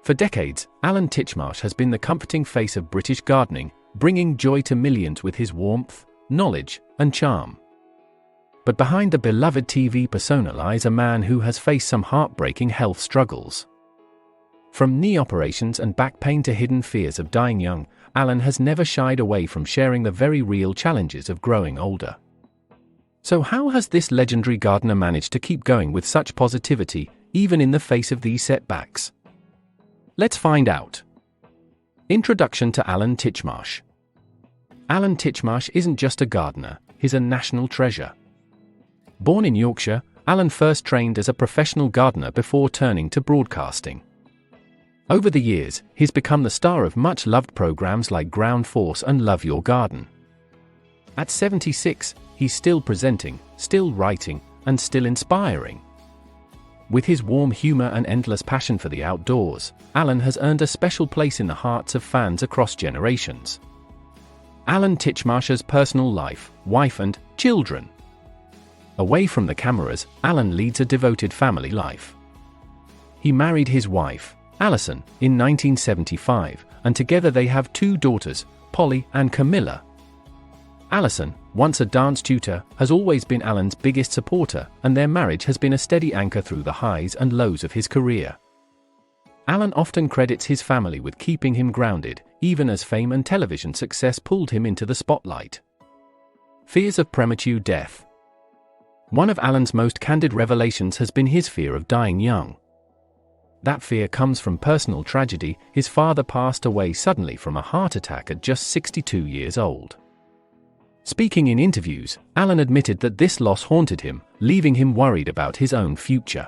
For decades, Alan Titchmarsh has been the comforting face of British gardening, bringing joy to millions with his warmth, knowledge, and charm. But behind the beloved TV persona lies a man who has faced some heartbreaking health struggles. From knee operations and back pain to hidden fears of dying young, Alan has never shied away from sharing the very real challenges of growing older. So how has this legendary gardener managed to keep going with such positivity, even in the face of these setbacks? Let's find out. Introduction to Alan Titchmarsh. Alan Titchmarsh isn't just a gardener, he's a national treasure. Born in Yorkshire, Alan first trained as a professional gardener before turning to broadcasting. Over the years, he's become the star of much-loved programs like Ground Force and Love Your Garden. At 76, he's still presenting, still writing, and still inspiring. With his warm humor and endless passion for the outdoors, Alan has earned a special place in the hearts of fans across generations. Alan Titchmarsh's personal life, wife and children. Away from the cameras, Alan leads a devoted family life. He married his wife, Alison, in 1975, and together they have 2 daughters, Polly and Camilla. Alison, once a dance tutor, has always been Alan's biggest supporter, and their marriage has been a steady anchor through the highs and lows of his career. Alan often credits his family with keeping him grounded, even as fame and television success pulled him into the spotlight. Fears of premature death. One of Alan's most candid revelations has been his fear of dying young. That fear comes from personal tragedy. His father passed away suddenly from a heart attack at just 62 years old. Speaking in interviews, Alan admitted that this loss haunted him, leaving him worried about his own future.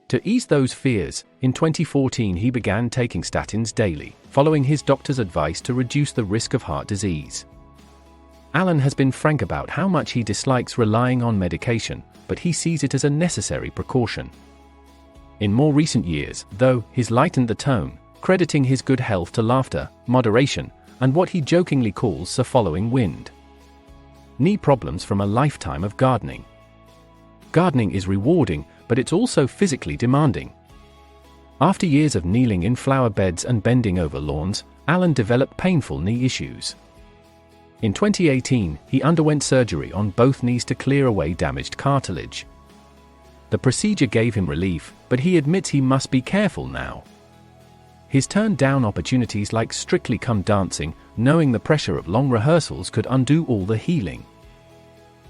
To ease those fears, in 2014 he began taking statins daily, following his doctor's advice to reduce the risk of heart disease. Alan has been frank about how much he dislikes relying on medication, but he sees it as a necessary precaution. In more recent years, though, he's lightened the tone, crediting his good health to laughter, moderation, and what he jokingly calls the following wind. Knee problems from a lifetime of gardening. Gardening is rewarding, but it's also physically demanding. After years of kneeling in flower beds and bending over lawns, Alan developed painful knee issues. In 2018, he underwent surgery on both knees to clear away damaged cartilage. The procedure gave him relief, but he admits he must be careful now. He's turned down opportunities like Strictly Come Dancing, knowing the pressure of long rehearsals could undo all the healing.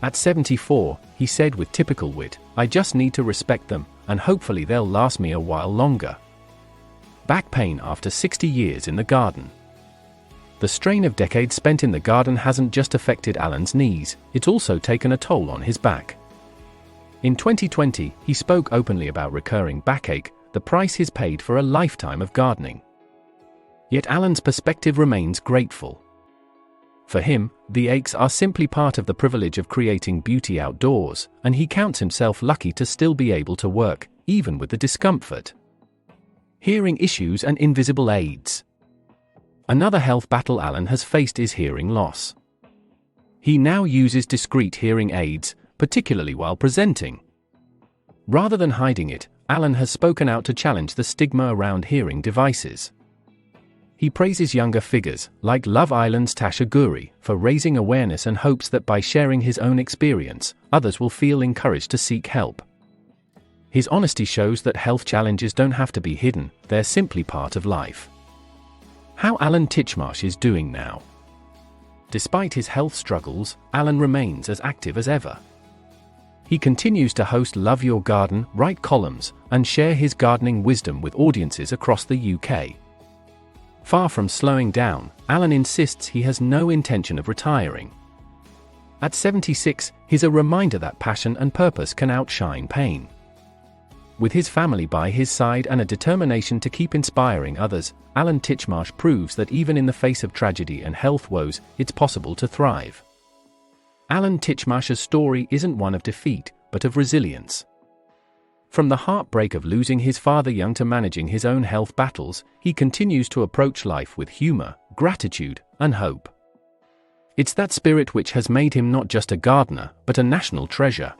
At 74, he said with typical wit, "I just need to respect them, and hopefully they'll last me a while longer." Back pain after 60 years in the garden. The strain of decades spent in the garden hasn't just affected Alan's knees, it's also taken a toll on his back. In 2020, he spoke openly about recurring backache, the price he's paid for a lifetime of gardening. Yet Alan's perspective remains grateful. For him, the aches are simply part of the privilege of creating beauty outdoors, and he counts himself lucky to still be able to work, even with the discomfort. Hearing issues and invisible aids. Another health battle Alan has faced is hearing loss. He now uses discreet hearing aids, particularly while presenting. Rather than hiding it, Alan has spoken out to challenge the stigma around hearing devices. He praises younger figures, like Love Island's Tasha Guri, for raising awareness and hopes that by sharing his own experience, others will feel encouraged to seek help. His honesty shows that health challenges don't have to be hidden, they're simply part of life. How Alan Titchmarsh is doing now. Despite his health struggles, Alan remains as active as ever. He continues to host Love Your Garden, write columns, and share his gardening wisdom with audiences across the UK. Far from slowing down, Alan insists he has no intention of retiring. At 76, he's a reminder that passion and purpose can outshine pain. With his family by his side and a determination to keep inspiring others, Alan Titchmarsh proves that even in the face of tragedy and health woes, it's possible to thrive. Alan Titchmarsh's story isn't one of defeat, but of resilience. From the heartbreak of losing his father young to managing his own health battles, he continues to approach life with humor, gratitude, and hope. It's that spirit which has made him not just a gardener, but a national treasure.